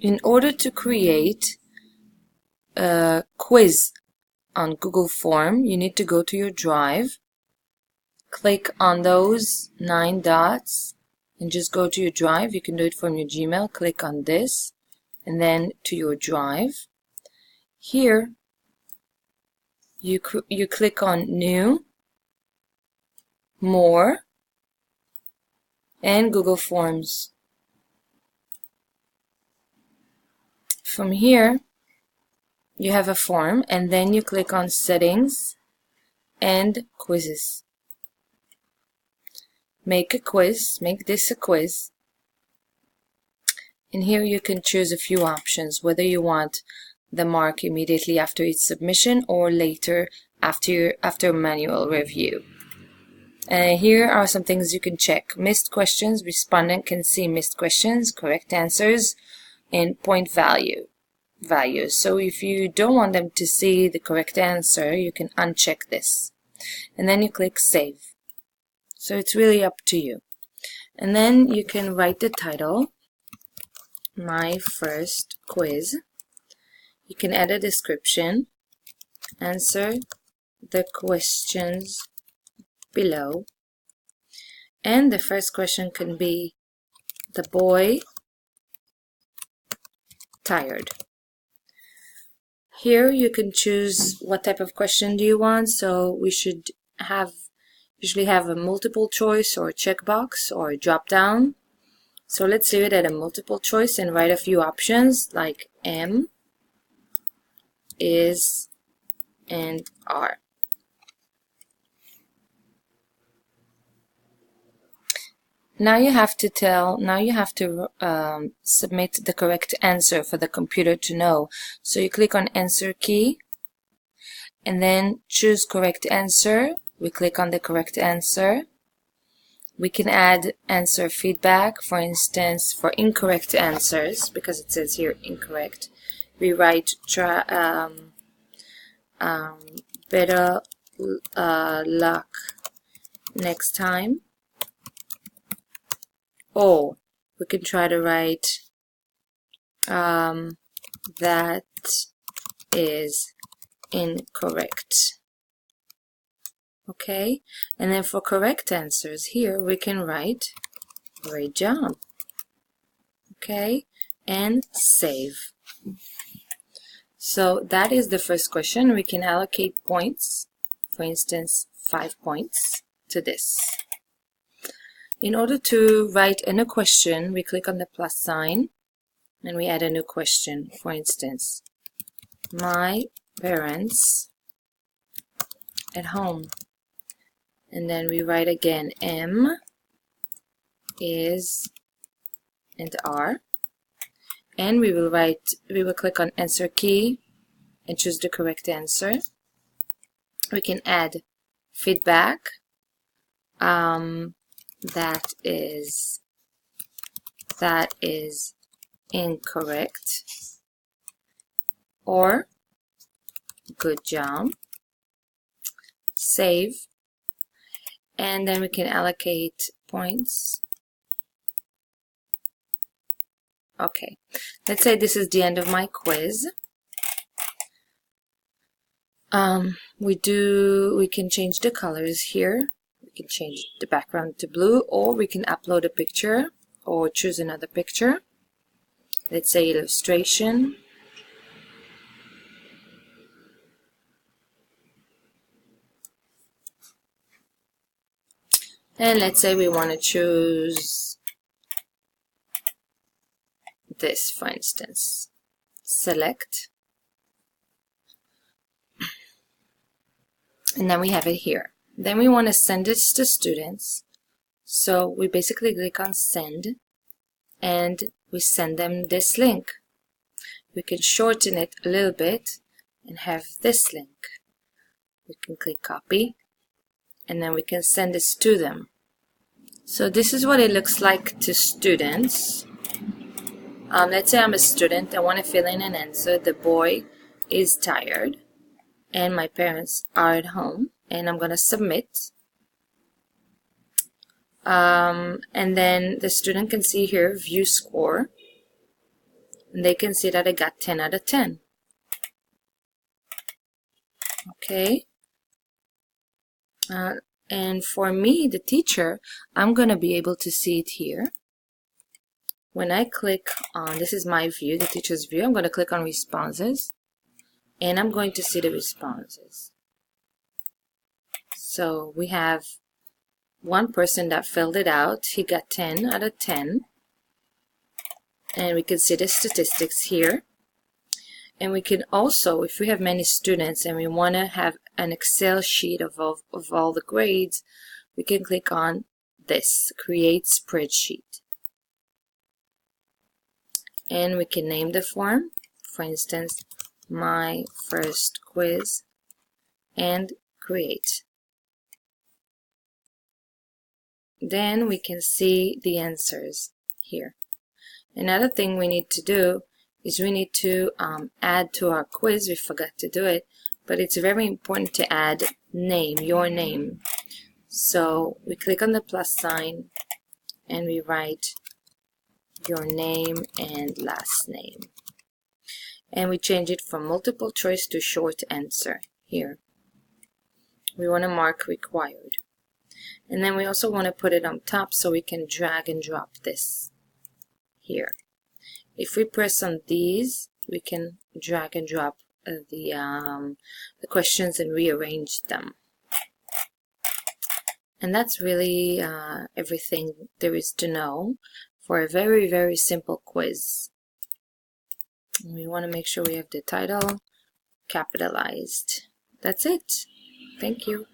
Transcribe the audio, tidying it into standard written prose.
In order to create a quiz on Google Form, you need to go to your Drive, click on those 9 dots, and just go to your Drive. You can do it from your Gmail. Click on this, and then to your Drive. Here, you click on New, More, and Google Forms. From here, you have a form, and then you click on Settings and Quizzes. Make a quiz, make this a quiz. And here you can choose a few options, whether you want the mark immediately after each submission or later after manual review. Here are some things you can check. Missed questions, respondent can see missed questions, correct answers, and point values. So if you don't want them to see the correct answer, you can uncheck this. And then you click Save. So it's really up to you. And then you can write the title, My First Quiz. You can add a description, answer the questions below. And the first question can be, the boy tired. Here you can choose what type of question do you want. So we should usually have a multiple choice or a checkbox or a drop down. So let's leave it at a multiple choice and write a few options like M, is, and are. Now you have to submit the correct answer for the computer to know. So you click on Answer key and then choose Correct Answer. We click on the correct answer. We can add answer feedback, for instance, for incorrect answers, because it says here incorrect. We write better luck next time. Or we can try to write that is incorrect. Okay, and then for correct answers here we can write great job. Okay, and save. So that is the first question. We can allocate points, for instance 5 points to this. In order to write a new question, we click on the plus sign and we add a new question. For instance, my parents at home. And then we write again M, is, and are. And we will click on Answer key and choose the correct answer. We can add feedback. That is incorrect, or good job. Save, and then we can allocate points. Okay, let's say this is the end of my quiz. We can change the colors here. We can change the background to blue, or we can upload a picture or choose another picture. Let's say illustration. And let's say we want to choose this, for instance. Select. And then we have it here. Then we want to send it to students. So we basically click on Send and we send them this link. We can shorten it a little bit and have this link. We can click Copy and then we can send this to them. So this is what it looks like to students. Let's say I'm a student. I want to fill in an answer. The boy is tired and my parents are at home. And I'm going to submit. And then the student can see here, view score. and they can see that I got 10 out of 10. Okay. And for me, the teacher, I'm going to be able to see it here. When I click on, this is my view, the teacher's view, I'm going to click on responses, and I'm going to see the responses. So we have one person that filled it out. He got 10 out of 10. And we can see the statistics here. And we can also, if we have many students and we want to have an Excel sheet of all the grades, we can click on this, Create Spreadsheet. And we can name the form, for instance, My First Quiz, and create. Then we can see the answers here. Another thing we need to do is we need to add to our quiz. We forgot to do it, but it's very important to add name, your name. So we click on the plus sign and we write your name and last name. And we change it from multiple choice to short answer here. We want to mark required. And then we also want to put it on top so we can drag and drop this here. If we press on these, we can drag and drop the questions and rearrange them. And that's really everything there is to know for a very, very simple quiz. And we want to make sure we have the title capitalized. That's it. Thank you.